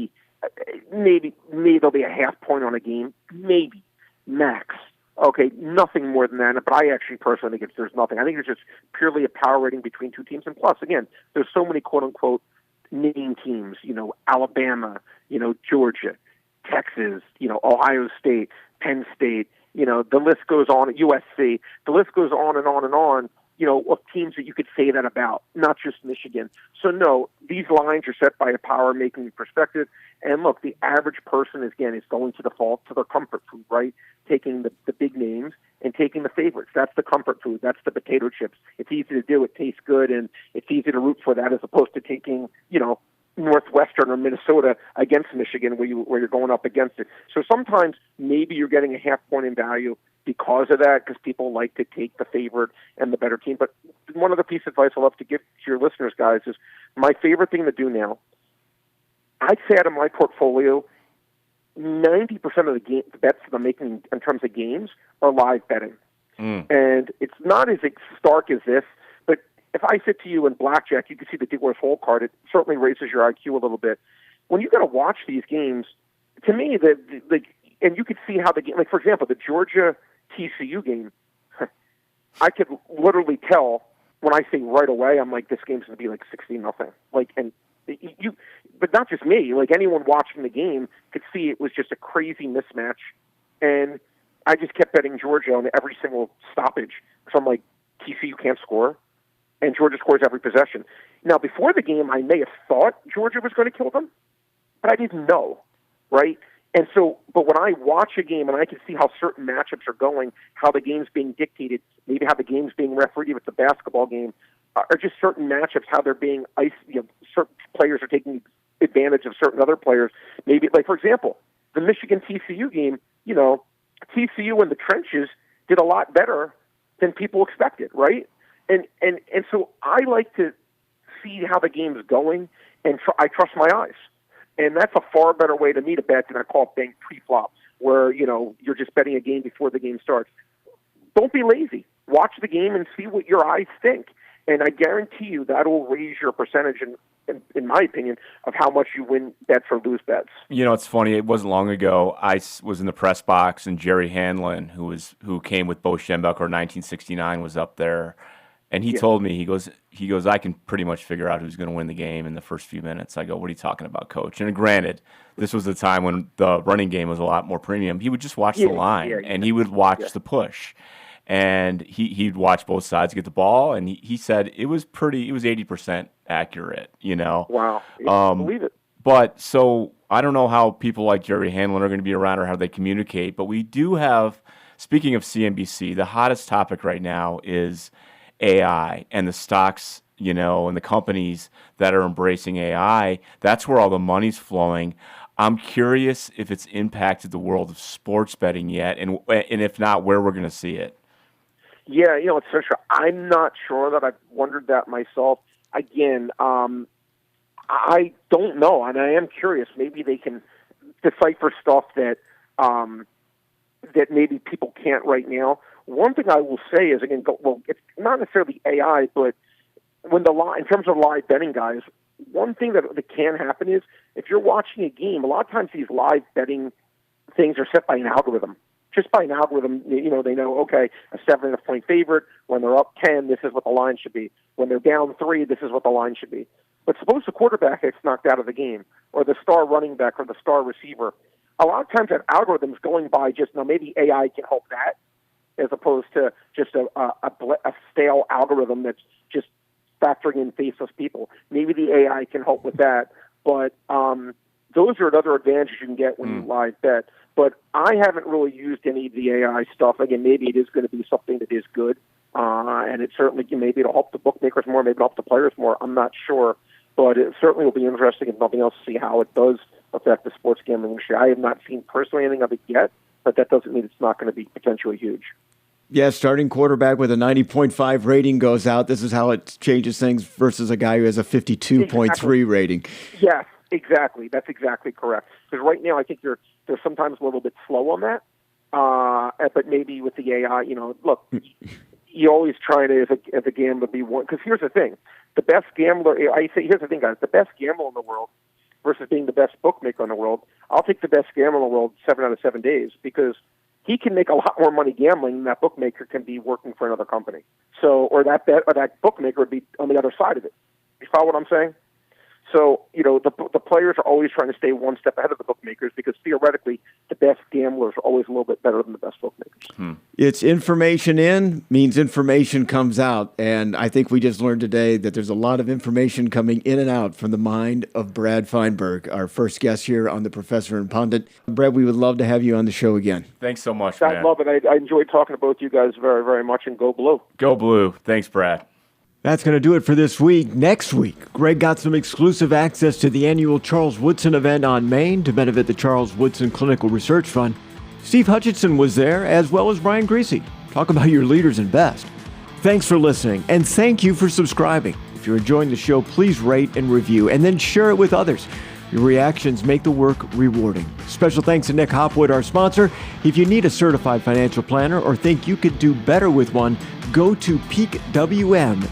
be a half point on a game, maybe, max. Okay, nothing more than that. But I actually personally think there's nothing. I think it's just purely a power rating between two teams. And plus, again, there's so many quote unquote name teams. Alabama, Georgia, Texas, Ohio State, Penn State. The list goes on at USC. The list goes on and on and on. Of teams that you could say that about, not just Michigan. So no, these lines are set by a power-making perspective. And look, the average person is going to default to their comfort food, right? Taking the big names and taking the favorites. That's the comfort food. That's the potato chips. It's easy to do. It tastes good, and it's easy to root for that as opposed to taking, Northwestern or Minnesota against Michigan where you're going up against it. So sometimes maybe you're getting a half point in value because of that, because people like to take the favorite and the better team. But one other piece of advice I love to give to your listeners, guys, is my favorite thing to do now. I'd say out of my portfolio, 90% of the bets that I'm making in terms of games are live betting. And it's not as stark as this, but if I said to you in blackjack, you can see the dealer's hole card, it certainly raises your IQ a little bit. When you got to watch these games, to me, and you could see how the game, like for example, the Georgia TCU game, I could literally tell when I say right away, I'm like, this game's going to be like 16-0. Like, and but not just me, like anyone watching the game could see it was just a crazy mismatch. And I just kept betting Georgia on every single stoppage. So I'm like, TCU can't score, and Georgia scores every possession. Now, before the game, I may have thought Georgia was going to kill them, but I didn't know, right? And so, but when I watch a game and I can see how certain matchups are going, how the game's being dictated, maybe how the game's being refereed if it's a basketball game, or just certain matchups, how they're being certain players are taking advantage of certain other players. Maybe, like for example, the Michigan TCU game, TCU in the trenches did a lot better than people expected, right? And so I like to see how the game's going, and I trust my eyes. And that's a far better way to meet a bet than I call it betting pre-flop, where, you're just betting a game before the game starts. Don't be lazy. Watch the game and see what your eyes think. And I guarantee you that will raise your percentage, in my opinion, of how much you win bets or lose bets. It's funny. It wasn't long ago. I was in the press box, and Jerry Hanlon, who came with Bo Schembechler 1969, was up there. And he told me, he goes, I can pretty much figure out who's going to win the game in the first few minutes. I go, what are you talking about, Coach? And granted, this was the time when the running game was a lot more premium. He would just watch the line, and he would watch the push. And he'd watch both sides get the ball, and he said it was 80% accurate, Wow. Believe it. But so I don't know how people like Jerry Hanlon are going to be around or how they communicate, but we do have, speaking of CNBC, the hottest topic right now is AI and the stocks, and the companies that are embracing AI. That's where all the money's flowing. I'm curious if it's impacted the world of sports betting yet, and if not, where we're going to see it. Yeah, it's for sure. I'm not sure that I've wondered that myself. Again, I don't know, and I am curious. Maybe they can decipher stuff that maybe people can't right now. One thing I will say is, again, it's not necessarily AI, but in terms of live betting, guys, one thing that can happen is if you're watching a game, a lot of times these live betting things are set by an algorithm. Just by an algorithm, they know, okay, a 7.5-point favorite. When they're up 10, this is what the line should be. When they're down 3, this is what the line should be. But suppose the quarterback gets knocked out of the game, or the star running back, or the star receiver. A lot of times that algorithm's going by maybe AI can help that, as opposed to just a stale algorithm that's just factoring in faceless people. Maybe the AI can help with that, but those are another advantage you can get when you live bet. But I haven't really used any of the AI stuff. Again, maybe it is going to be something that is good, and it certainly maybe it'll help the bookmakers more, maybe it'll help the players more. I'm not sure, but it certainly will be interesting, if nothing else, to see how it does affect the sports gambling industry. I have not seen personally anything of it yet, but that doesn't mean it's not going to be potentially huge. Yeah, starting quarterback with a 90.5 rating goes out. This is how it changes things versus a guy who has a 52.3 rating. Yes, exactly. That's exactly correct. Because right now I think they're sometimes a little bit slow on that. But maybe with the AI, look, you always try to, as a gambler, be one. Because here's the thing. The best gambler, here's the thing, guys. The best gambler in the world versus being the best bookmaker in the world, I'll take the best gambler in the world 7 out of 7 days, because he can make a lot more money gambling than that bookmaker can be working for another company. So, or that bookmaker would be on the other side of it. You follow what I'm saying? So, the players are always trying to stay one step ahead of the bookmakers, because theoretically, the best gamblers are always a little bit better than the best bookmakers. It's information in means information comes out. And I think we just learned today that there's a lot of information coming in and out from the mind of Brad Feinberg, our first guest here on The Professor and Pundit. Brad, we would love to have you on the show again. Thanks so much, man. I love it. I enjoyed talking to both you guys very, very much, and go blue. Go blue. Thanks, Brad. That's going to do it for this week. Next week, Greg got some exclusive access to the annual Charles Woodson event on Maine to benefit the Charles Woodson Clinical Research Fund. Steve Hutchinson was there, as well as Brian Greasy. Talk about your leaders and best. Thanks for listening, and thank you for subscribing. If you're enjoying the show, please rate and review, and then share it with others. Your reactions make the work rewarding. Special thanks to Nick Hopwood, our sponsor. If you need a certified financial planner or think you could do better with one, go to peakwm.com.